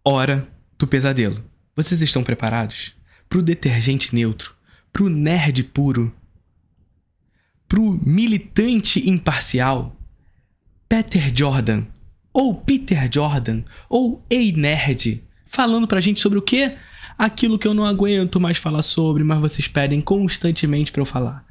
Hora do pesadelo. Vocês estão preparados? Pro detergente neutro, pro nerd puro, pro militante imparcial, Peter Jordan, ou Peter Jordan, ou Ei Nerd, falando pra gente sobre o quê? Aquilo que eu não aguento mais falar sobre, mas vocês pedem constantemente pra eu falar.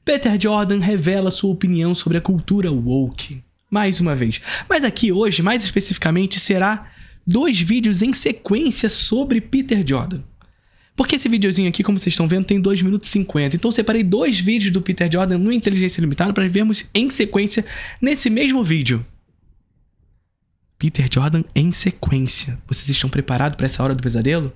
Peter Jordan revela sua opinião sobre a cultura woke. Mais uma vez. Mas aqui hoje, mais especificamente, será 2 vídeos em sequência sobre Peter Jordan. Porque esse videozinho aqui, como vocês estão vendo, tem 2 minutos e 50. Então eu separei 2 vídeos do Peter Jordan no Inteligência Limitada para vermos em sequência nesse mesmo vídeo. Peter Jordan em sequência. Vocês estão preparados para essa hora do pesadelo?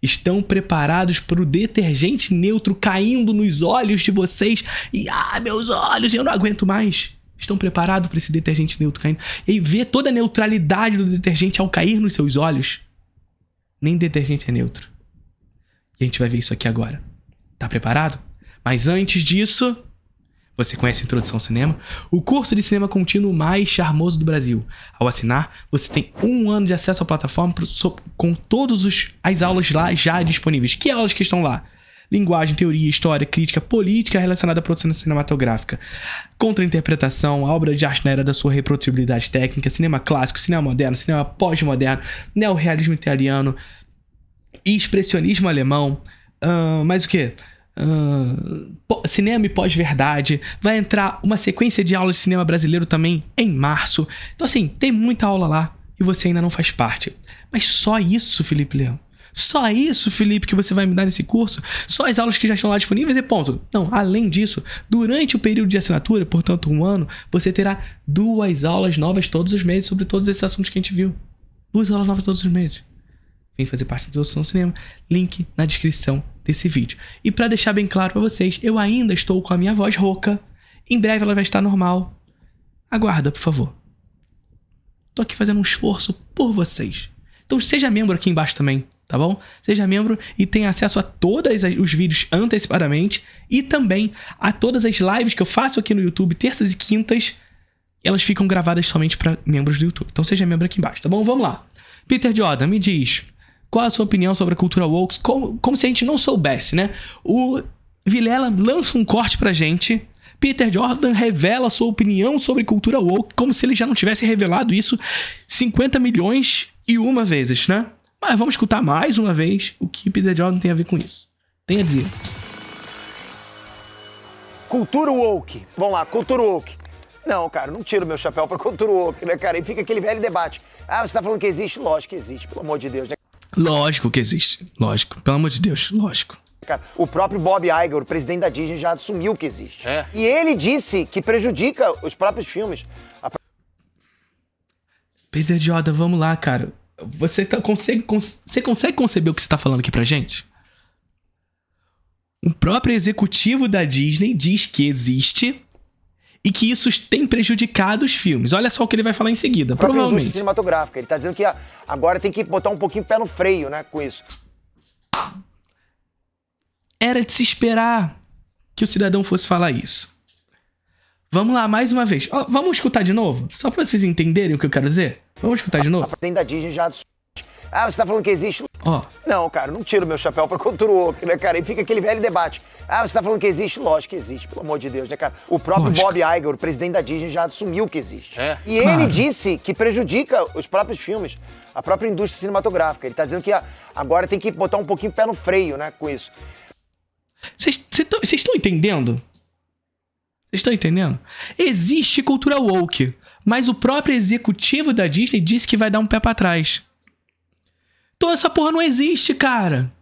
Estão preparados para o detergente neutro caindo nos olhos de vocês? E meus olhos, eu não aguento mais. Estão preparados para esse detergente neutro caindo? E aí, ver toda a neutralidade do detergente ao cair nos seus olhos? Nem detergente é neutro. E a gente vai ver isso aqui agora. Tá preparado? Mas antes disso, você conhece a Introdução ao Cinema? O curso de cinema contínuo mais charmoso do Brasil. Ao assinar, você tem 1 ano de acesso à plataforma com todas as aulas lá já disponíveis. Que aulas que estão lá? Linguagem, teoria, história, crítica, política relacionada à produção cinematográfica, contra-interpretação, obra de arte na era da sua reprodutibilidade técnica, cinema clássico, cinema moderno, cinema pós-moderno, neorrealismo italiano, expressionismo alemão, mais o quê? Cinema e pós-verdade. Vai entrar uma sequência de aulas de cinema brasileiro também em março. Então assim, tem muita aula lá e você ainda não faz parte. Mas só isso, Felipe Leão? Só isso, Felipe, que você vai me dar nesse curso? Só as aulas que já estão lá disponíveis e ponto? Não, além disso, durante o período de assinatura, portanto 1 ano, você terá 2 aulas novas todos os meses sobre todos esses assuntos que a gente viu. 2 aulas novas todos os meses. Vem fazer parte da Introdução ao Cinema, link na descrição desse vídeo. E pra deixar bem claro pra vocês, eu ainda estou com a minha voz rouca. Em breve ela vai estar normal. Aguarda, por favor. Tô aqui fazendo um esforço por vocês. Então seja membro aqui embaixo também, tá bom? Seja membro e tenha acesso a todos os vídeos antecipadamente e também a todas as lives que eu faço aqui no YouTube, terças e quintas. Elas ficam gravadas somente para membros do YouTube. Então seja membro aqui embaixo, tá bom? Vamos lá. Peter Jordan, me diz, qual a sua opinião sobre a cultura woke? Como se a gente não soubesse, né? O Vilela lança um corte pra gente. Peter Jordan revela a sua opinião sobre cultura woke, como se ele já não tivesse revelado isso 50 milhões e uma vezes, né? Mas vamos escutar mais uma vez o que Peter Jordan tem a ver com isso. Tem a dizer. Cultura woke. Vamos lá, cultura woke. Não, cara, não tiro meu chapéu pra cultura woke, né, cara? E fica aquele velho debate. Você tá falando que existe? Lógico que existe, pelo amor de Deus, né? Lógico que existe. Lógico. Pelo amor de Deus, lógico. Cara, o próprio Bob Iger, o presidente da Disney, já assumiu que existe. E ele disse que prejudica os próprios filmes. Peter Jordan, vamos lá, cara. Você consegue conceber o que você tá falando aqui pra gente? O próprio executivo da Disney diz que existe e que isso tem prejudicado os filmes. Olha só o que ele vai falar em seguida, provavelmente. Indústria cinematográfica. Ele tá dizendo que agora tem que botar um pouquinho o pé no freio, né, com isso. Era de se esperar que o cidadão fosse falar isso. Vamos lá, mais uma vez. Vamos escutar de novo? Só pra vocês entenderem o que eu quero dizer. Vamos escutar de novo? A presidente da Disney já... você tá falando que existe? Ó. Não, cara, não tiro meu chapéu pra cultura woke, né, cara? E fica aquele velho debate. Você tá falando que existe? Lógico que existe, pelo amor de Deus, né, cara? O próprio Bob Iger, o presidente da Disney, já assumiu que existe. E ele disse que prejudica os próprios filmes, a própria indústria cinematográfica. Ele tá dizendo que agora tem que botar um pouquinho o pé no freio, né, com isso. Vocês estão entendendo? Vocês estão entendendo? Existe cultura woke, mas o próprio executivo da Disney disse que vai dar um pé pra trás. Então essa porra não existe, cara.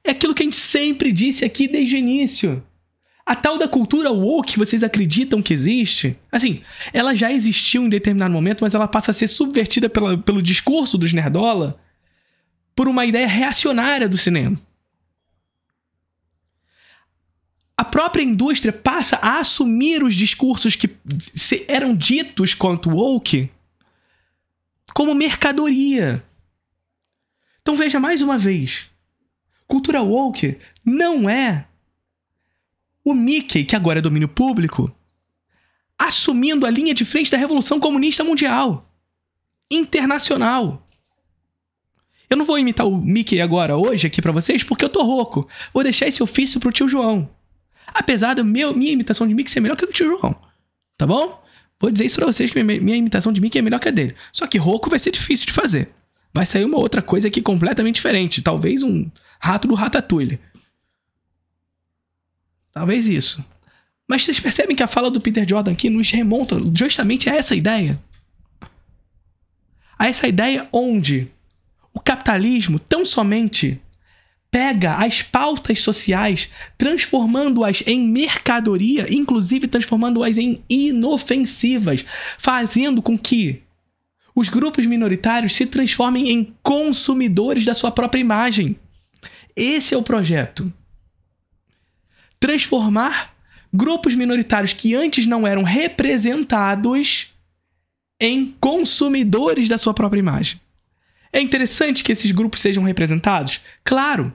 É aquilo que a gente sempre disse aqui desde o início. A tal da cultura woke, vocês acreditam que existe? Assim, ela já existiu em determinado momento, mas ela passa a ser subvertida pelo discurso dos nerdola por uma ideia reacionária do cinema. A própria indústria passa a assumir os discursos que eram ditos quanto woke como mercadoria. Então veja mais uma vez. Cultura woke não é o Mickey, que agora é domínio público, assumindo a linha de frente da Revolução Comunista Mundial. Internacional. Eu não vou imitar o Mickey agora, hoje, aqui pra vocês, porque eu tô rouco. Vou deixar esse ofício pro tio João. Apesar da minha imitação de Mickey ser melhor que a do tio João. Tá bom? Vou dizer isso pra vocês, que minha imitação de Mickey é melhor que a dele. Só que rouco vai ser difícil de fazer. Vai sair uma outra coisa aqui completamente diferente. Talvez um rato do Ratatouille. Talvez isso. Mas vocês percebem que a fala do Peter Jordan aqui nos remonta justamente a essa ideia? A essa ideia onde o capitalismo tão somente pega as pautas sociais, transformando-as em mercadoria, inclusive transformando-as em inofensivas, fazendo com que os grupos minoritários se transformem em consumidores da sua própria imagem. Esse é o projeto. Transformar grupos minoritários que antes não eram representados em consumidores da sua própria imagem. É interessante que esses grupos sejam representados? Claro.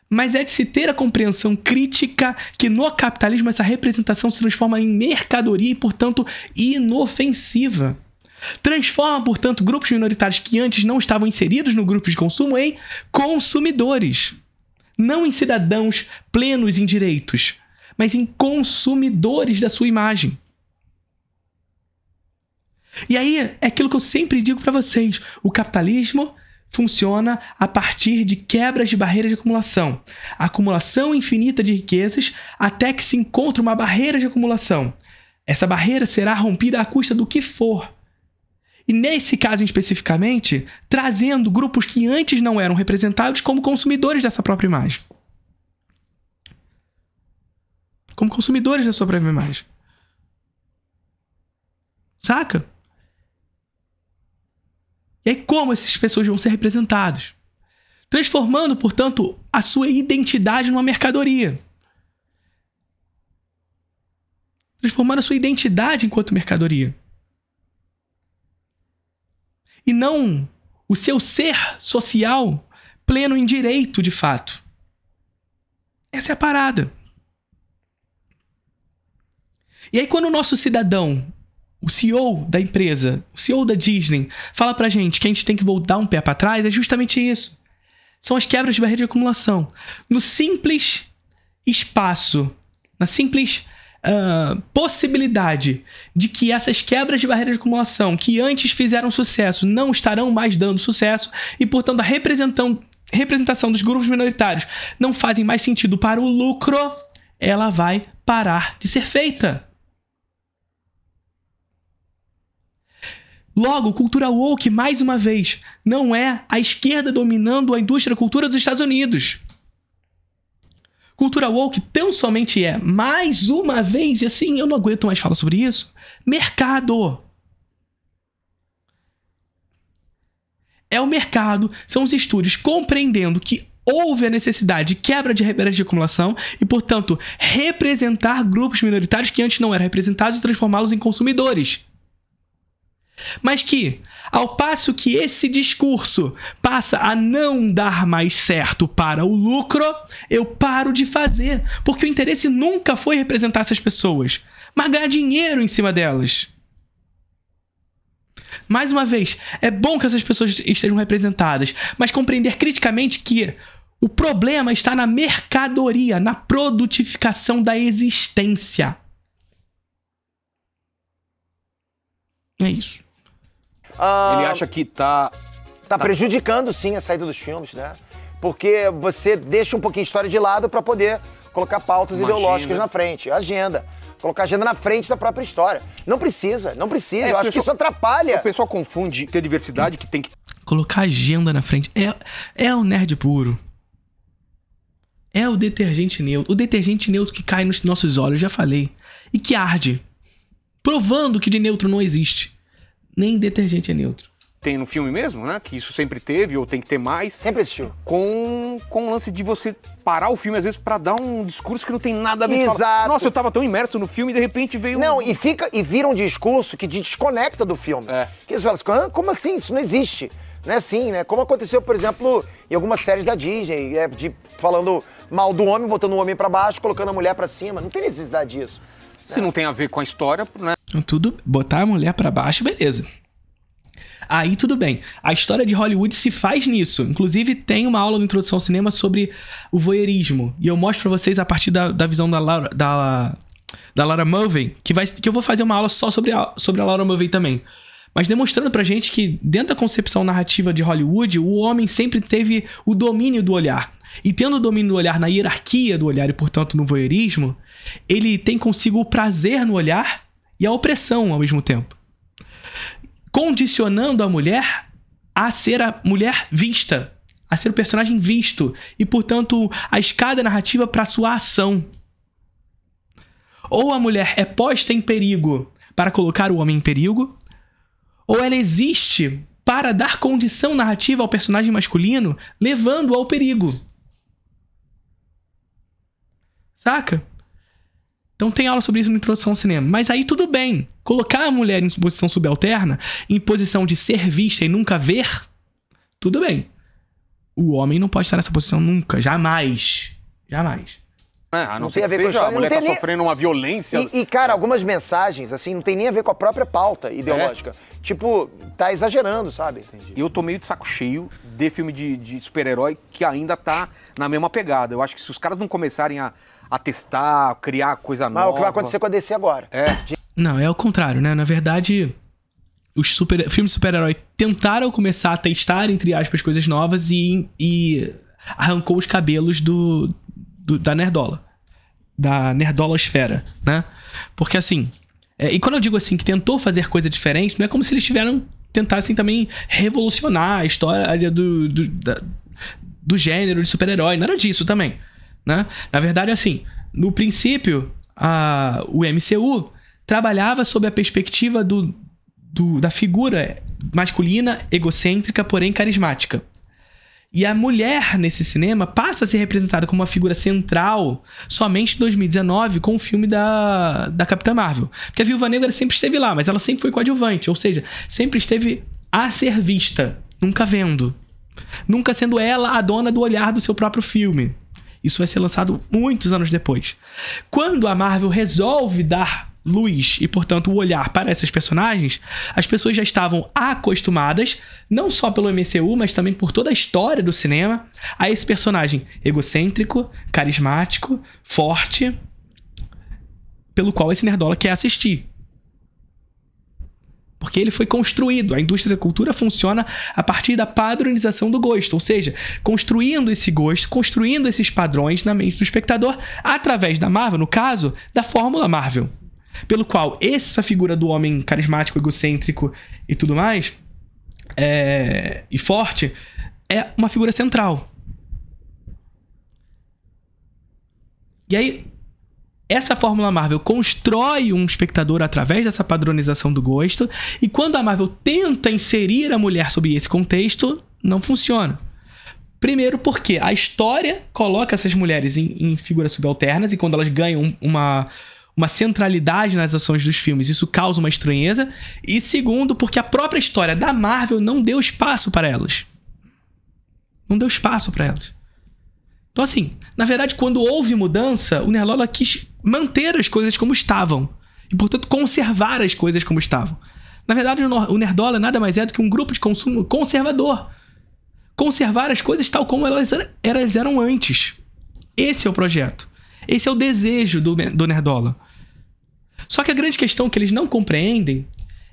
Mas é de se ter a compreensão crítica que no capitalismo essa representação se transforma em mercadoria e, portanto, inofensiva. Transforma, portanto, grupos minoritários que antes não estavam inseridos no grupo de consumo em consumidores. Não em cidadãos plenos em direitos, mas em consumidores da sua imagem. E aí, é aquilo que eu sempre digo para vocês. O capitalismo funciona a partir de quebras de barreiras de acumulação. A acumulação infinita de riquezas até que se encontre uma barreira de acumulação. Essa barreira será rompida à custa do que for. E nesse caso especificamente, trazendo grupos que antes não eram representados como consumidores dessa própria imagem. Como consumidores da sua própria imagem. Saca? E aí como essas pessoas vão ser representadas? Transformando, portanto, a sua identidade numa mercadoria. Transformando a sua identidade enquanto mercadoria. E não o seu ser social pleno em direito, de fato. Essa é a parada. E aí quando o nosso cidadão, o CEO da empresa, o CEO da Disney, fala pra gente que a gente tem que voltar um pé pra trás, é justamente isso. São as quebras de barreira de acumulação. No simples espaço, na simples possibilidade de que essas quebras de barreira de acumulação que antes fizeram sucesso não estarão mais dando sucesso e, portanto, a representação dos grupos minoritários não fazem mais sentido para o lucro, ela vai parar de ser feita. Logo, cultura woke, mais uma vez, não é a esquerda dominando a indústria da cultura dos Estados Unidos. Cultura woke tão somente é, mais uma vez, e assim, eu não aguento mais falar sobre isso, mercado. É o mercado, são os estúdios compreendendo que houve a necessidade de quebra de barreiras de acumulação e, portanto, representar grupos minoritários que antes não eram representados e transformá-los em consumidores. Mas que, ao passo que esse discurso passa a não dar mais certo para o lucro, eu paro de fazer, porque o interesse nunca foi representar essas pessoas, mas ganhar dinheiro em cima delas. Mais uma vez, é bom que essas pessoas estejam representadas, mas compreender criticamente que o problema está na mercadoria, na produtificação da existência. É isso. Ele acha que tá prejudicando, sim, a saída dos filmes, né? Porque você deixa um pouquinho a história de lado para poder colocar pautas ideológicas na frente. Agenda. Colocar a agenda na frente da própria história. Não precisa. Eu acho que isso atrapalha. O pessoal confunde ter diversidade que tem que... Colocar agenda na frente. É o nerd puro. É o detergente neutro. O detergente neutro que cai nos nossos olhos, já falei. E que arde. Provando que de neutro não existe. Nem detergente é neutro. Tem no filme mesmo, né? Que isso sempre teve, ou tem que ter mais. Sempre existiu. Com o lance de você parar o filme, às vezes, pra dar um discurso que não tem nada a ver. Exato. Nossa, eu tava tão imerso no filme e de repente veio... Não, e vira um discurso que te desconecta do filme. Que eles falam, como assim? Isso não existe. Não é assim, né? Como aconteceu, por exemplo, em algumas séries da Disney, falando mal do homem, botando o homem pra baixo, colocando a mulher pra cima. Não tem necessidade disso. Se não tem a ver com a história, né? Tudo, botar a mulher pra baixo, beleza. Aí tudo bem. A história de Hollywood se faz nisso. Inclusive, tem uma aula no Introdução ao Cinema sobre o voyeurismo. E eu mostro pra vocês a partir da visão da Laura Mulvey, que eu vou fazer uma aula só sobre a Laura Mulvey também. Mas demonstrando pra gente que, dentro da concepção narrativa de Hollywood, o homem sempre teve o domínio do olhar. E tendo o domínio do olhar na hierarquia do olhar e, portanto, no voyeurismo, ele tem consigo o prazer no olhar e a opressão ao mesmo tempo. Condicionando a mulher a ser a mulher vista, a ser o personagem visto e, portanto, a escada narrativa para sua ação. Ou a mulher é posta em perigo para colocar o homem em perigo, ou ela existe para dar condição narrativa ao personagem masculino, levando-o ao perigo. Saca? Então tem aula sobre isso na Introdução ao Cinema. Mas aí tudo bem. Colocar a mulher em posição subalterna, em posição de ser vista e nunca ver, tudo bem. O homem não pode estar nessa posição nunca. Jamais. Jamais. A não ser que seja, a mulher tá sofrendo uma violência. E, cara, algumas mensagens, assim, não tem nem a ver com a própria pauta ideológica. Tipo, tá exagerando, sabe? Entendi. Eu tô meio de saco cheio de filme de super-herói que ainda tá na mesma pegada. Eu acho que se os caras não começarem a testar, criar coisa nova... Mas é o que vai acontecer com a DC agora. Não, é o contrário, né? Na verdade, os filmes de super-herói tentaram começar a testar, entre aspas, coisas novas e arrancou os cabelos da nerdola. Da nerdolosfera, né? Porque assim... e quando eu digo assim, que tentou fazer coisa diferente, não é como se eles tentassem também revolucionar a história do gênero de super-herói. Nada disso também, né? Na verdade, assim, no princípio, o MCU trabalhava sob a perspectiva da figura masculina, egocêntrica, porém carismática. E a mulher nesse cinema passa a ser representada como uma figura central somente em 2019 com o filme da Capitã Marvel. Porque a Viúva Negra sempre esteve lá, mas ela sempre foi coadjuvante, ou seja, sempre esteve a ser vista, nunca vendo. Nunca sendo ela a dona do olhar do seu próprio filme. Isso vai ser lançado muitos anos depois. Quando a Marvel resolve dar luz e, portanto, o olhar para essas personagens, as pessoas já estavam acostumadas, não só pelo MCU, mas também por toda a história do cinema, a esse personagem egocêntrico, carismático, forte, pelo qual esse nerdola quer assistir. Porque ele foi construído. A indústria da cultura funciona a partir da padronização do gosto, ou seja, construindo esse gosto, construindo esses padrões na mente do espectador, através da Marvel, no caso, da fórmula Marvel. Pelo qual essa figura do homem carismático, egocêntrico e tudo mais, e forte, é uma figura central. E aí, essa fórmula Marvel constrói um espectador através dessa padronização do gosto, e quando a Marvel tenta inserir a mulher sob esse contexto, não funciona. Primeiro porque a história coloca essas mulheres em figuras subalternas, e quando elas ganham uma centralidade nas ações dos filmes, isso causa uma estranheza. E segundo, porque a própria história da Marvel não deu espaço para elas. Não deu espaço para elas. Então assim, na verdade, quando houve mudança, o nerdola quis manter as coisas como estavam. E, portanto, conservar as coisas como estavam. Na verdade, o nerdola nada mais é do que um grupo de consumo conservador. Conservar as coisas tal como elas eram antes. Esse é o projeto. Esse é o desejo do nerdola. Só que a grande questão que eles não compreendem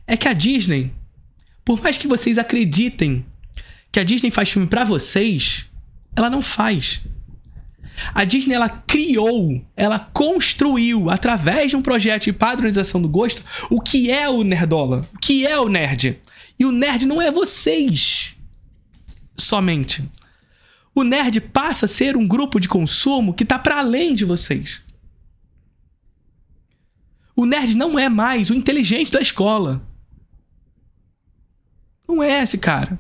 é que a Disney, por mais que vocês acreditem que a Disney faz filme pra vocês, ela não faz. A Disney, ela criou, ela construiu, através de um projeto de padronização do gosto, o que é o nerdola, o que é o nerd. E o nerd não é vocês somente. O nerd passa a ser um grupo de consumo que está para além de vocês. O nerd não é mais o inteligente da escola. Não é esse cara.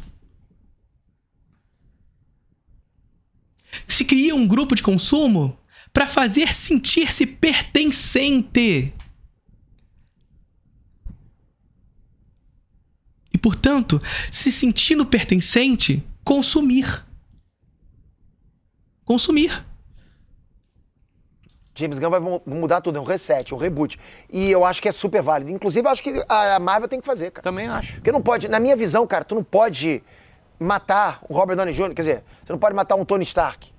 Se cria um grupo de consumo para fazer sentir-se pertencente. E, portanto, se sentindo pertencente, consumir. Consumir. James Gunn vai mudar tudo, é um reset, um reboot. E eu acho que é super válido. Inclusive, eu acho que a Marvel tem que fazer, cara. Também acho. Porque não pode, na minha visão, cara, tu não pode matar o Robert Downey Jr., quer dizer, você não pode matar um Tony Stark.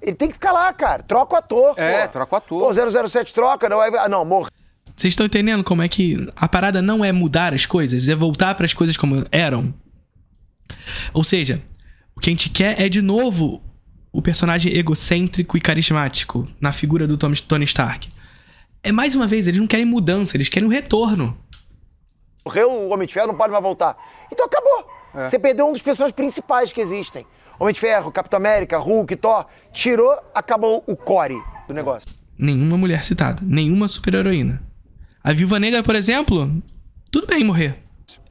Ele tem que ficar lá, cara. Troca o ator, troca o ator. Pô, 007 troca, não, morre. Vocês estão entendendo como é que a parada não é mudar as coisas, é voltar para as coisas como eram? Ou seja, o que a gente quer é, de novo, o personagem egocêntrico e carismático na figura do Tony Stark. É, mais uma vez, eles não querem mudança, eles querem um retorno. Morreu o Homem de Ferro, não pode mais voltar. Então acabou. Você perdeu um dos personagens principais que existem. Homem de Ferro, Capitão América, Hulk, Thor. Tirou, acabou o core do negócio. Nenhuma mulher citada, nenhuma super-heroína. A Viúva Negra, por exemplo, tudo bem morrer.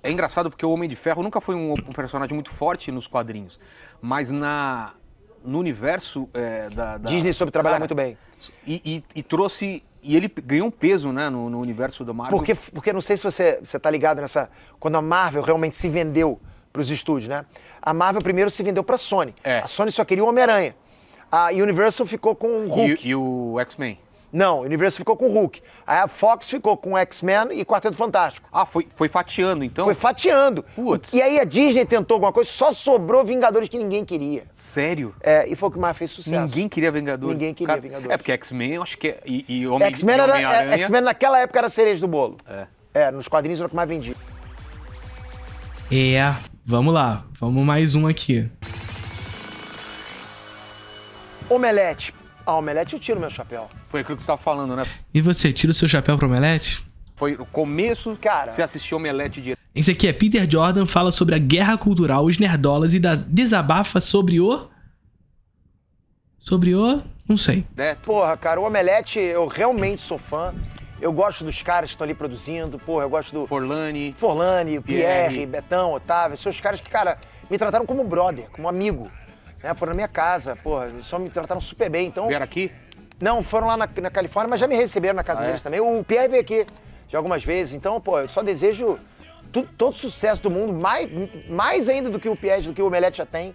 É engraçado porque o Homem de Ferro nunca foi um personagem muito forte nos quadrinhos. Mas no universo da Disney soube trabalhar muito bem. E trouxe... E ele ganhou um peso, né, no universo da Marvel. Porque não sei se você tá ligado nessa... Quando a Marvel realmente se vendeu pros estúdios, né? A Marvel primeiro se vendeu pra Sony. A Sony só queria o Homem-Aranha. A Universal ficou com o Hulk. E o X-Men. Não, a Universal ficou com o Hulk. Aí a Fox ficou com o X-Men e Quarteto Fantástico. Ah, foi fatiando, então? Foi fatiando. Putz. E aí a Disney tentou alguma coisa, só sobrou Vingadores que ninguém queria. Sério? E foi o que mais fez sucesso. Ninguém queria Vingadores? Ninguém queria Vingadores. Porque X-Men, eu acho que é... X-Men naquela época era a cereja do bolo. Nos quadrinhos era o que mais vendia. Vamos lá. Vamos mais um aqui. Omelete. A Omelete eu tiro meu chapéu. Foi aquilo que você estava falando, né? E você, tira o seu chapéu pro Omelete? Foi o começo, cara, você assistiu Omelete direto. Esse aqui é Peter Jordan, fala sobre a guerra cultural, os nerdolas e desabafa sobre o... Não sei. Porra, cara, o Omelete, eu realmente sou fã. Eu gosto dos caras que estão ali produzindo. Porra, eu gosto do... Forlani, Pierre, Betão, Otávio. São os caras que, cara, me trataram como brother, como amigo. Né? Foram na minha casa, porra, eles só me trataram super bem, então... Vieram aqui? Não, foram lá na Califórnia, mas já me receberam na casa deles também. O Pierre veio aqui já algumas vezes, então, pô, eu só desejo todo sucesso do mundo, mais ainda do que o Pierre, do que o Omelete já tem.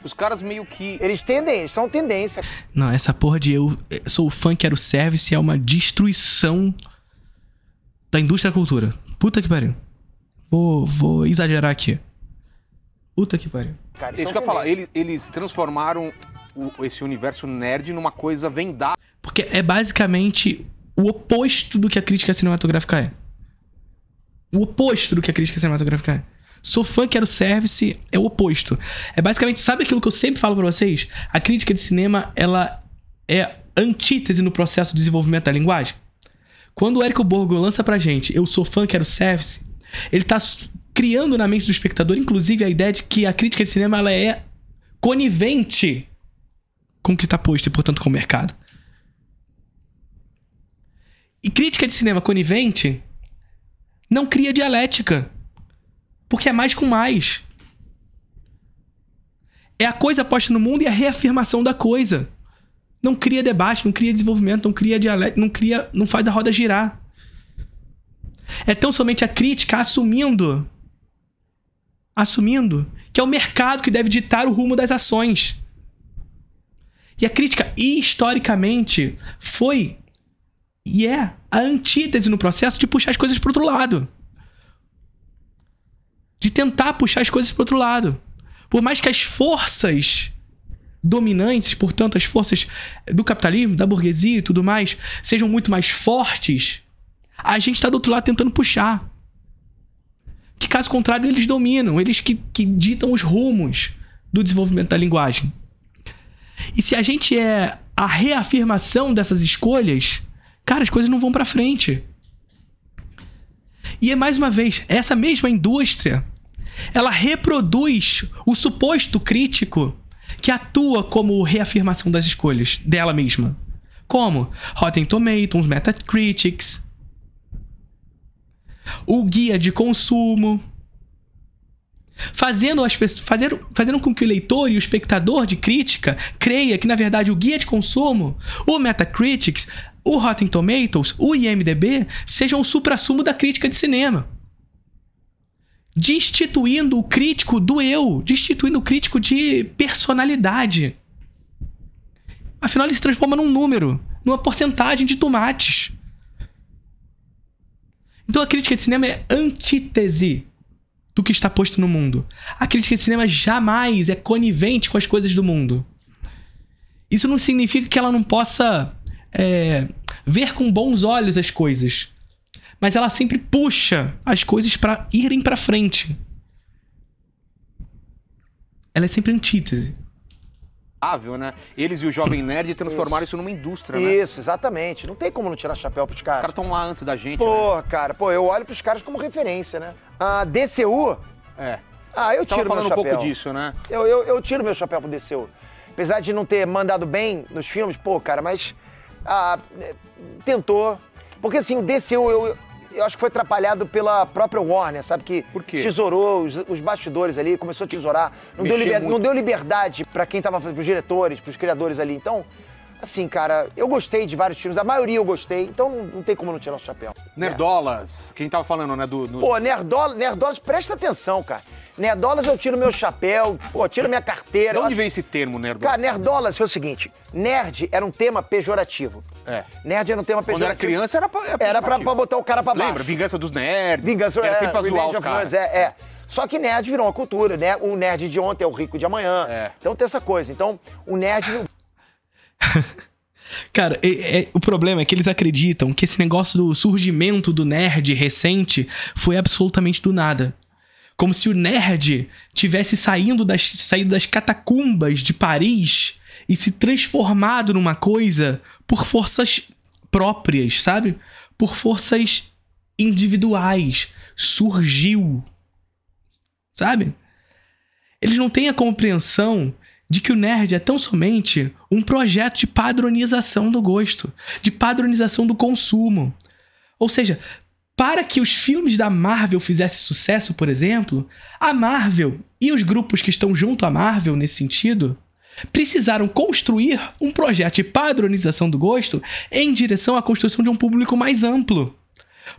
Os caras meio que... Eles são tendência. Não, essa porra de eu sou fã, quero service é uma destruição da indústria da cultura. Puta que pariu. Vou exagerar aqui. Puta que pariu. Cara, isso que eu ia falar, eles transformaram esse universo nerd numa coisa vendada. Porque é basicamente o oposto do que a crítica cinematográfica é. O oposto do que a crítica cinematográfica é. Sou fã, quero service, é o oposto. É basicamente, sabe aquilo que eu sempre falo pra vocês? A crítica de cinema, ela é antítese no processo de desenvolvimento da linguagem. Quando o Érico Borgo lança pra gente eu sou fã, quero service, ele tá criando na mente do espectador, inclusive, a ideia de que a crítica de cinema ela é conivente com o que está posto e, portanto, com o mercado. E crítica de cinema conivente não cria dialética, porque é mais com mais. É a coisa posta no mundo e a reafirmação da coisa. Não cria debate, não cria desenvolvimento, não cria dialética, não faz a roda girar. É tão somente a crítica assumindo que é o mercado que deve ditar o rumo das ações. E a crítica, historicamente, foi e é a antítese no processo de puxar as coisas para outro lado. De tentar puxar as coisas para outro lado. Por mais que as forças dominantes, portanto, as forças do capitalismo, da burguesia e tudo mais, sejam muito mais fortes, a gente está do outro lado tentando puxar. Que, caso contrário, eles dominam. Eles que ditam os rumos do desenvolvimento da linguagem. E se a gente é a reafirmação dessas escolhas, cara, as coisas não vão pra frente. E é, mais uma vez, essa mesma indústria, ela reproduz o suposto crítico que atua como reafirmação das escolhas dela mesma. Como Rotten Tomatoes, Metacritics, o guia de consumo, fazendo com que o leitor e o espectador de crítica creia que, na verdade, o guia de consumo, o Metacritics, o Rotten Tomatoes, o IMDb, sejam o suprassumo da crítica de cinema. Destituindo o crítico do eu, destituindo o crítico de personalidade. Afinal, ele se transforma num número numa porcentagem de tomates. Então a crítica de cinema é antítese do que está posto no mundo. A crítica de cinema jamais é conivente com as coisas do mundo. Isso não significa que ela não possa ver com bons olhos as coisas. Mas ela sempre puxa as coisas para irem para frente. Ela é sempre antítese. Né? Eles e o Jovem Nerd transformaram isso numa indústria, né? Isso, exatamente. Não tem como não tirar chapéu pros caras. Os caras estão lá antes da gente, Pô, né? cara, eu olho pros caras como referência, né? A DCU... eu tiro meu chapéu. falando um pouco disso, né? Eu tiro meu chapéu pro DCU. Apesar de não ter mandado bem nos filmes, cara, mas... tentou. Porque, assim, o DCU, eu acho que foi atrapalhado pela própria Warner, sabe? Que Por quê? tesourou os bastidores ali, começou a tesourar. Não deu liberdade pra quem tava fazendo, pros diretores, pros criadores ali. Então, assim, cara, eu gostei de vários filmes, a maioria eu gostei, então não tem como não tirar o chapéu. Nerdolas, quem tava falando, né? Pô, Nerdolas, presta atenção, cara. Nerdolas eu tiro meu chapéu, tiro minha carteira. De onde veio esse termo, Nerdolas? Cara, Nerdolas foi o seguinte, nerd era um tema pejorativo. Nerd era um tema pejorativo. Quando era criança era pra botar o cara pra baixo. Lembra? Vingança dos Nerds. Vingança, era sempre pra zoar os caras. Só que nerd virou uma cultura, né? O nerd de ontem é o rico de amanhã. Então tem essa coisa. Então, o nerd... Cara, o problema é que eles acreditam que esse negócio do surgimento do nerd recente foi absolutamente do nada. Como se o nerd tivesse saído das catacumbas de Paris e se transformado numa coisa por forças próprias, sabe? Por forças individuais. Surgiu. Sabe? Eles não têm a compreensão de que o nerd é tão somente um projeto de padronização do gosto, de padronização do consumo. Ou seja, para que os filmes da Marvel fizessem sucesso, por exemplo, a Marvel e os grupos que estão junto à Marvel nesse sentido precisaram construir um projeto de padronização do gosto em direção à construção de um público mais amplo.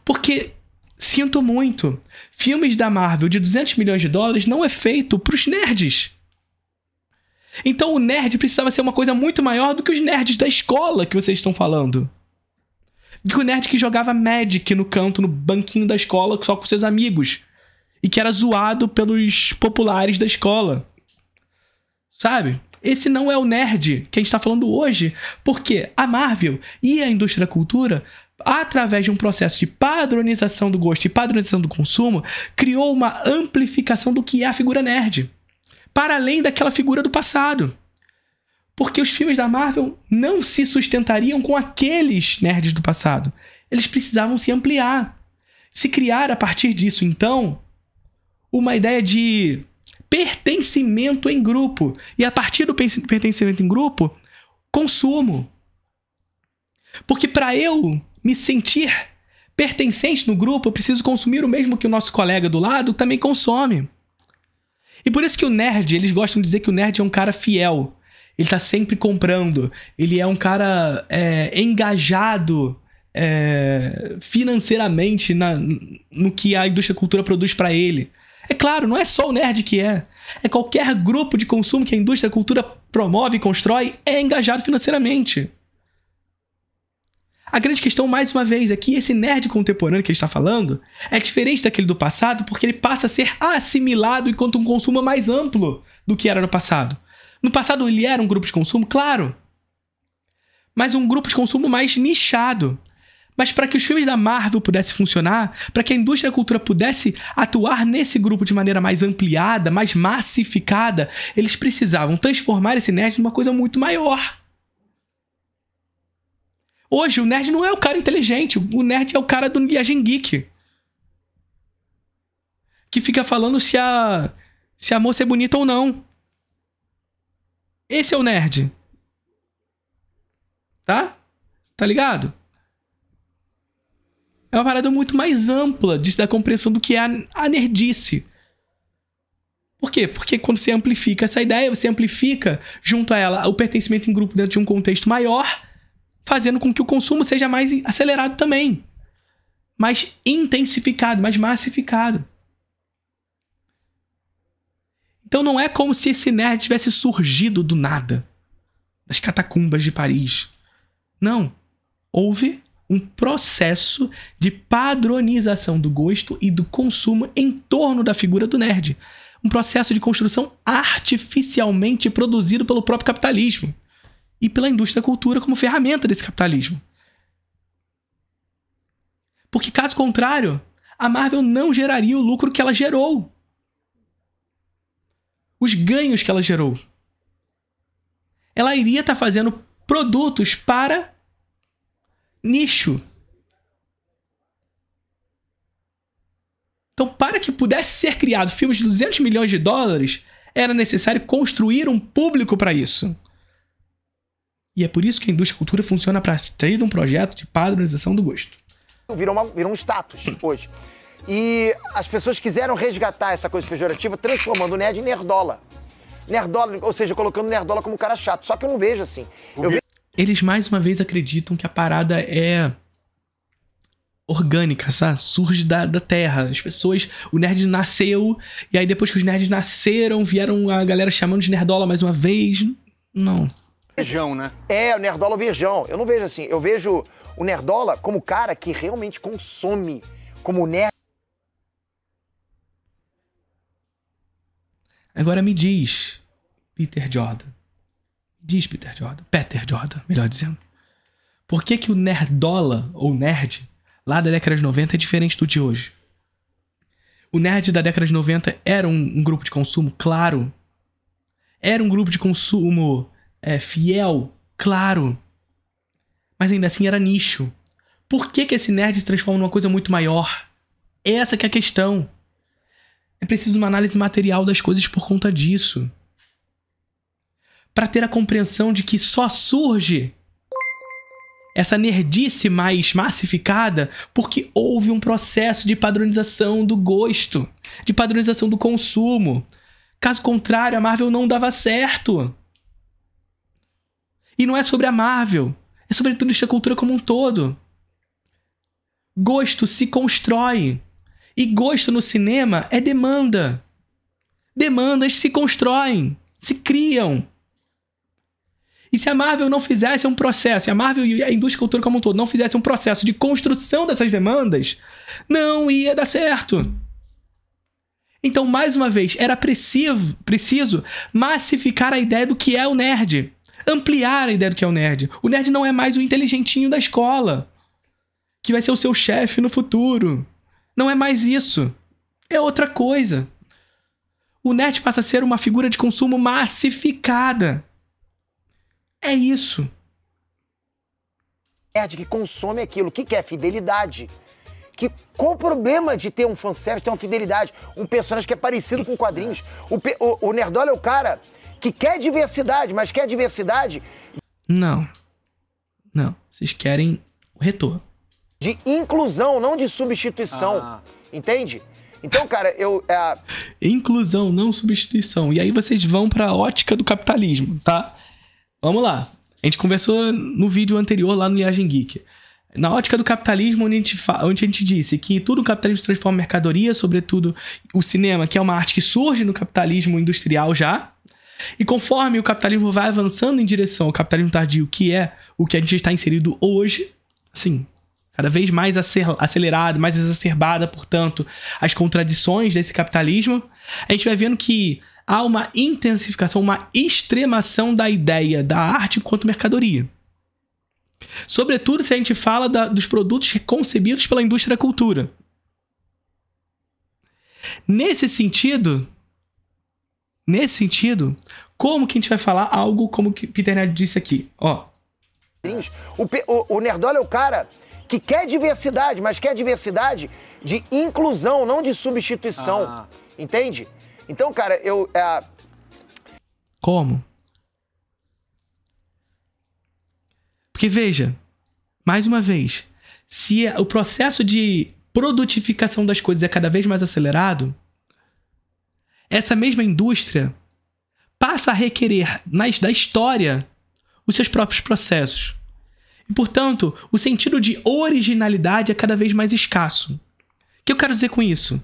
Porque, sinto muito, filmes da Marvel de 200 milhões de dólares não é feito para os nerds. Então o nerd precisava ser uma coisa muito maior do que os nerds da escola que vocês estão falando. Do que o nerd que jogava Magic no canto, no banquinho da escola, só com seus amigos. E que era zoado pelos populares da escola. Sabe? Esse não é o nerd que a gente tá falando hoje. Porque a Marvel e a indústria da cultura, através de um processo de padronização do gosto e padronização do consumo, criou uma amplificação do que é a figura nerd. Para além daquela figura do passado. Porque os filmes da Marvel não se sustentariam com aqueles nerds do passado. Eles precisavam se ampliar. Se criar a partir disso, então, uma ideia de pertencimento em grupo. E a partir do pertencimento em grupo, consumo. Porque para eu me sentir pertencente no grupo, eu preciso consumir o mesmo que o nosso colega do lado também consome. E por isso que o nerd, eles gostam de dizer que o nerd é um cara fiel. Ele tá sempre comprando. Ele é um cara engajado financeiramente no que a indústria da cultura produz pra ele. É claro, não é só o nerd que é. É qualquer grupo de consumo que a indústria da cultura promove e constrói é engajado financeiramente. A grande questão, mais uma vez, é que esse nerd contemporâneo que ele está falando é diferente daquele do passado porque ele passa a ser assimilado enquanto um consumo mais amplo do que era no passado. No passado ele era um grupo de consumo, claro, mas um grupo de consumo mais nichado. Mas para que os filmes da Marvel pudessem funcionar, para que a indústria da cultura pudesse atuar nesse grupo de maneira mais ampliada, mais massificada, eles precisavam transformar esse nerd numa coisa muito maior. Hoje, o nerd não é o cara inteligente, o nerd é o cara do Viagem Geek. Que fica falando se a moça é bonita ou não. Esse é o nerd. Tá? Tá ligado? É uma parada muito mais ampla da compreensão do que é a nerdice. Por quê? Porque quando você amplifica essa ideia, você amplifica junto a ela o pertencimento em grupo dentro de um contexto maior, fazendo com que o consumo seja mais acelerado também. Mais intensificado, mais massificado. Então não é como se esse nerd tivesse surgido do nada. Das catacumbas de Paris. Não. houve um processo de padronização do gosto e do consumo em torno da figura do nerd. Um processo de construção artificialmente produzido pelo próprio capitalismo e pela indústria da cultura como ferramenta desse capitalismo. Porque, caso contrário, a Marvel não geraria o lucro que ela gerou. Os ganhos que ela gerou. Ela iria estar fazendo produtos para nicho. Então, para que pudesse ser criado filmes de 200 milhões de dólares, era necessário construir um público para isso. E é por isso que a indústria da cultura funciona para sair de um projeto de padronização do gosto. Virou um status hoje. E as pessoas quiseram resgatar essa coisa pejorativa transformando o nerd em nerdola. Nerdola, ou seja, colocando nerdola como um cara chato. Só que eu não vejo assim. Eles mais uma vez acreditam que a parada é orgânica, sabe? Surge da terra. As pessoas... O nerd nasceu, e aí depois que os nerds nasceram, vieram a galera chamando de nerdola mais uma vez. Não. Virgão, né? É, o nerdola virgão. Eu não vejo assim. Eu vejo o nerdola como o cara que realmente consome, como o nerd. Agora me diz, Peter Jordan. Peter Jordan, melhor dizendo. Por que que o nerdola, ou nerd, lá da década de 90 é diferente do de hoje? O nerd da década de 90 era um grupo de consumo, claro. Era um grupo de consumo fiel, claro. Mas ainda assim era nicho. Por que que esse nerd se transforma numa coisa muito maior? Essa que é a questão. É preciso uma análise material das coisas por conta disso. Para ter a compreensão de que só surge essa nerdice mais massificada porque houve um processo de padronização do gosto, de padronização do consumo. Caso contrário, a Marvel não dava certo. E não é sobre a Marvel, é sobre a indústria da cultura como um todo. Gosto se constrói. E gosto no cinema é demanda. Demandas se constroem, se criam. E se a Marvel não fizesse um processo, se a Marvel e a indústria da cultura como um todo não fizesse um processo de construção dessas demandas, não ia dar certo. Então, mais uma vez, era preciso massificar a ideia do que é o nerd. Ampliar a ideia do que é o nerd. O nerd não é mais o inteligentinho da escola, que vai ser o seu chefe no futuro. Não é mais isso. É outra coisa. O nerd passa a ser uma figura de consumo massificada. É isso. Nerd que consome aquilo. O que é fidelidade? Qual o problema de ter um fanservice, ter uma fidelidade? Um personagem que é parecido com quadrinhos. O nerdola é o cara que quer diversidade, mas quer diversidade... Não. Vocês querem o retorno. De inclusão, não de substituição. Entende? Então, cara, Inclusão, não substituição. E aí vocês vão pra ótica do capitalismo, tá? Vamos lá. A gente conversou no vídeo anterior lá no Liagem Geek. Na ótica do capitalismo, onde a gente disse que tudo no capitalismo se transforma em mercadoria, sobretudo o cinema, que é uma arte que surge no capitalismo industrial já. E conforme o capitalismo vai avançando em direção ao capitalismo tardio, que é o que a gente está inserido hoje, assim, cada vez mais acelerado, mais exacerbada, portanto, as contradições desse capitalismo, a gente vai vendo que há uma intensificação, uma extremação da ideia da arte enquanto mercadoria. Sobretudo se a gente fala dos produtos concebidos pela indústria da cultura. Nesse sentido, como que a gente vai falar algo como que Peter Nerd disse aqui? Ó. O nerdola é o cara que quer diversidade, mas quer diversidade de inclusão, não de substituição. Entende? Então, cara, Como? Porque veja, mais uma vez, se o processo de produtificação das coisas é cada vez mais acelerado, essa mesma indústria passa a requerer da história os seus próprios processos. E, portanto, o sentido de originalidade é cada vez mais escasso. O que eu quero dizer com isso?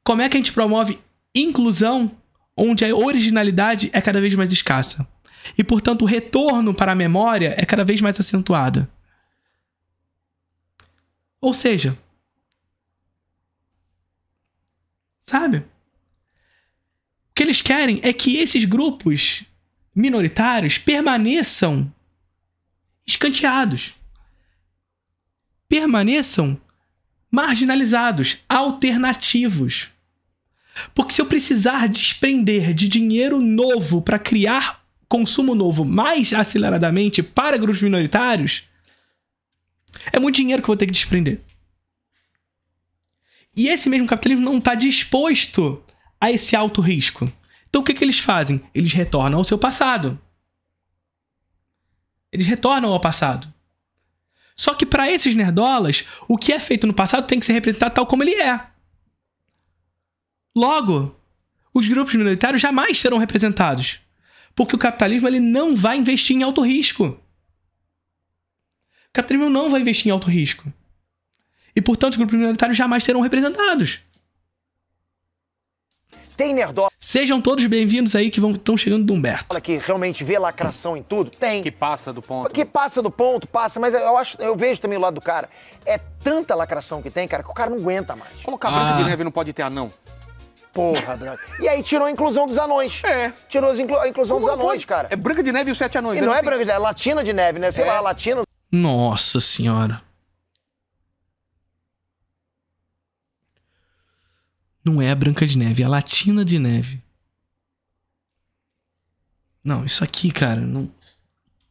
Como é que a gente promove inclusão onde a originalidade é cada vez mais escassa? E, portanto, o retorno para a memória é cada vez mais acentuado. Ou seja, sabe? O que eles querem é que esses grupos minoritários permaneçam escanteados. Permaneçam marginalizados, alternativos. Porque se eu precisar desprender de dinheiro novo para criar consumo novo mais aceleradamente para grupos minoritários, é muito dinheiro que eu vou ter que desprender. E esse mesmo capitalismo não está disposto a esse alto risco. Então o que eles fazem? Eles retornam ao seu passado. Eles retornam ao passado. Só que para esses nerdolas, o que é feito no passado tem que ser representado tal como ele é. Logo, os grupos minoritários jamais serão representados. Porque o capitalismo ele não vai investir em alto risco. O capitalismo não vai investir em alto risco. E, portanto, os grupos minoritários jamais serão representados. Tem nerdola Sejam todos bem-vindos aí que estão chegando do Humberto. que realmente vê lacração em tudo? Tem. Que passa do ponto. Que passa do ponto, passa, mas eu vejo também o lado do cara. É tanta lacração que tem, cara, que o cara não aguenta mais. Como que a Branca de Neve não pode ter anão? Porra, brother. E aí tirou a inclusão dos anões. É. Tirou a inclusão dos anões, cara. É Branca de Neve e os 7 anões. E não é Branca de Neve, é Latina de Neve, né? Sei lá, Latina. Nossa senhora. Não é a Branca de Neve, é a Latina de Neve. Não, isso aqui, cara, não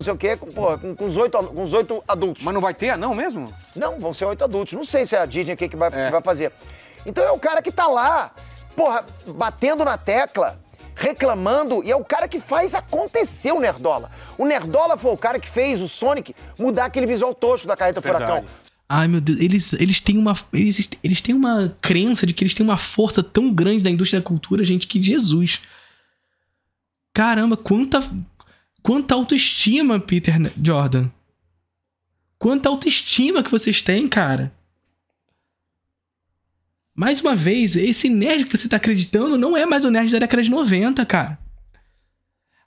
sei o quê, com os 8 adultos. Mas não vai ter anão mesmo? Não, vão ser 8 adultos. Não sei se é a Disney o que vai fazer. Então é o cara que tá lá, porra, batendo na tecla, reclamando, e é o cara que faz acontecer o Nerdola. O Nerdola foi o cara que fez o Sonic mudar aquele visual tosco da Carreta Furacão. Ai, meu Deus, eles têm uma crença de que eles têm uma força tão grande na indústria da cultura, gente, que Jesus. Caramba, quanta autoestima, Peter Jordan. Quanta autoestima que vocês têm, cara. Mais uma vez, esse nerd que você tá acreditando não é mais o nerd da década de 90, cara.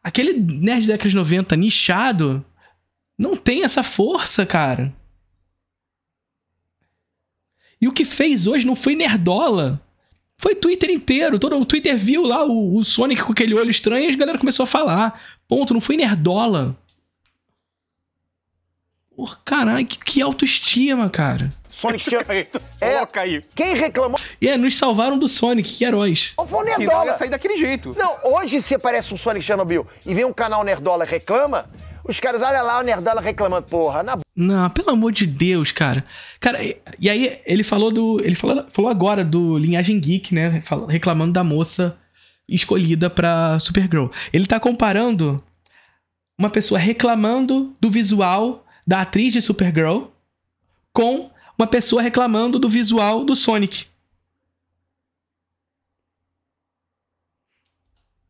Aquele nerd da década de 90 nichado não tem essa força, cara. E o que fez hoje não foi nerdola. Foi Twitter inteiro. Todo o Twitter viu lá o Sonic com aquele olho estranho e a galera começou a falar. Ponto, não foi nerdola. Porra, caralho, que autoestima, cara. Sonic Coloca aí. Quem reclamou... Nos salvaram do Sonic, que heróis. Foi o Senão Nerdola. ia sair daquele jeito. Não, hoje se aparece um Sonic Chernobyl e vem um canal Nerdola e reclama, os caras, olha lá o Nerdola reclamando. Porra, Não, pelo amor de Deus, cara. Cara, e aí ele falou falou agora do Linhagem Geek, né? Reclamando da moça escolhida pra Supergirl. Ele tá comparando uma pessoa reclamando do visual da atriz de Supergirl com uma pessoa reclamando do visual do Sonic.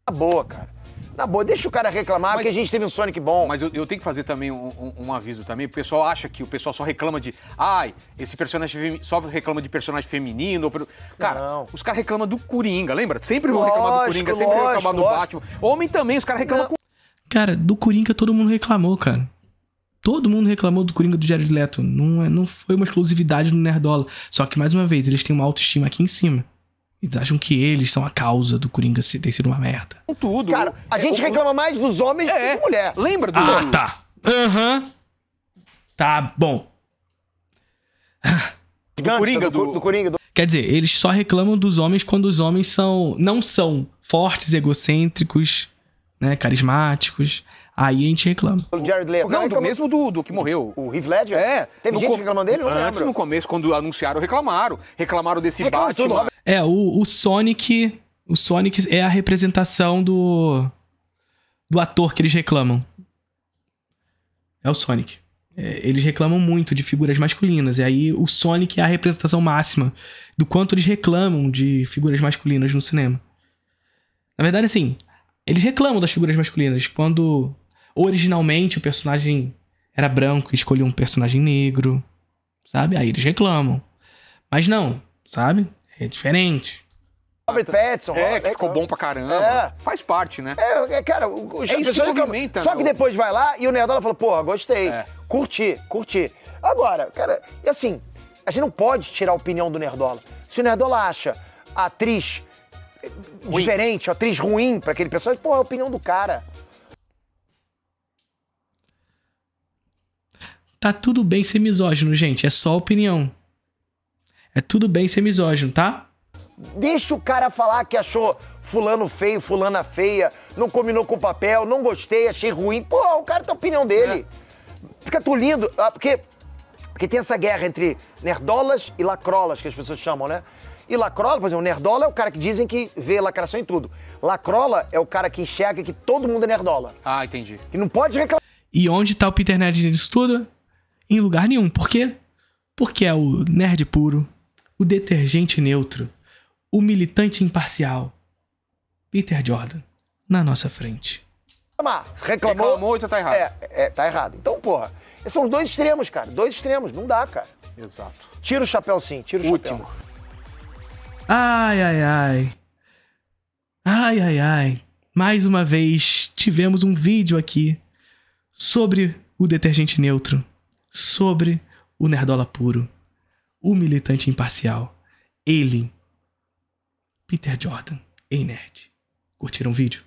Na boa, cara. Na boa, deixa o cara reclamar, porque a gente teve um Sonic bom. Mas eu tenho que fazer também um aviso também. O pessoal acha que o pessoal só reclama de... Ai, esse personagem só reclama de personagem feminino. Cara, Não. os caras reclamam do Coringa, lembra? Sempre vão reclamar do Coringa, sempre vão reclamar do Batman. Homem também, os caras reclamam com... Cara, do Coringa todo mundo reclamou, cara. Todo mundo reclamou do Coringa do Jared Leto. Não foi uma exclusividade do Nerdola. Só que, mais uma vez, eles têm uma autoestima aqui em cima. Eles acham que eles são a causa do Coringa ter sido uma merda. Com tudo. Cara, a gente reclama mais dos homens do que de mulher. Lembra do... Ah, tá. Aham. Tá bom. Do Coringa, do Coringa. Quer dizer, eles só reclamam dos homens quando os homens não são fortes, egocêntricos, né, carismáticos. Aí a gente reclama. Do Jared Leto. Não, do mesmo do que morreu. O Heath Ledger? É. Teve gente reclamando dele? Não Antes, lembro. no começo, quando anunciaram, reclamaram. Reclamaram desse Reclama tudo, Batman. Robert. O Sonic... O Sonic é a representação do ator que eles reclamam. É o Sonic. Eles reclamam muito de figuras masculinas. E aí o Sonic é a representação máxima do quanto eles reclamam de figuras masculinas no cinema. Na verdade, assim, eles reclamam das figuras masculinas quando originalmente o personagem era branco e escolheu um personagem negro, sabe? Aí eles reclamam. Mas não, sabe? É diferente. Robert Pattinson. Que ficou bom pra caramba. Faz parte, né? Cara, isso que movimenta, só que depois vai lá e o Nerdola fala, porra, gostei. Curti. Agora, cara, e assim, A gente não pode tirar a opinião do Nerdola. Se o Nerdola acha a atriz diferente, a atriz ruim pra aquele personagem, pô, é a opinião do cara. Tá tudo bem ser misógino, gente. É só opinião. É tudo bem ser misógino, tá? Deixa o cara falar que achou fulano feio, fulana feia, não combinou com o papel, não gostei, achei ruim. Pô, o cara tem a opinião dele. Fica tu lindo, porque tem essa guerra entre nerdolas e lacrolas, que as pessoas chamam, né? E lacrola, por exemplo, o nerdola é o cara que dizem que vê lacração em tudo. Lacrola é o cara que enxerga que todo mundo é nerdola. Ah, entendi. E não pode reclamar. E onde tá o Peter Nerd nisso tudo? Em lugar nenhum. Por quê? Porque é o nerd puro, o detergente neutro, o militante imparcial. Peter Jordan, na nossa frente. Reclamou, então tá errado. Tá errado. Então, porra, esses são os dois extremos, cara. Dois extremos. Não dá, cara. Exato. Tira o chapéu sim, tira o Último. chapéu. Ai, ai, ai. Ai, ai, ai. Mais uma vez, tivemos um vídeo aqui sobre o detergente neutro, sobre o nerdola puro, o militante imparcial, ele, Peter Jordan, ei nerd. Curtiram o vídeo?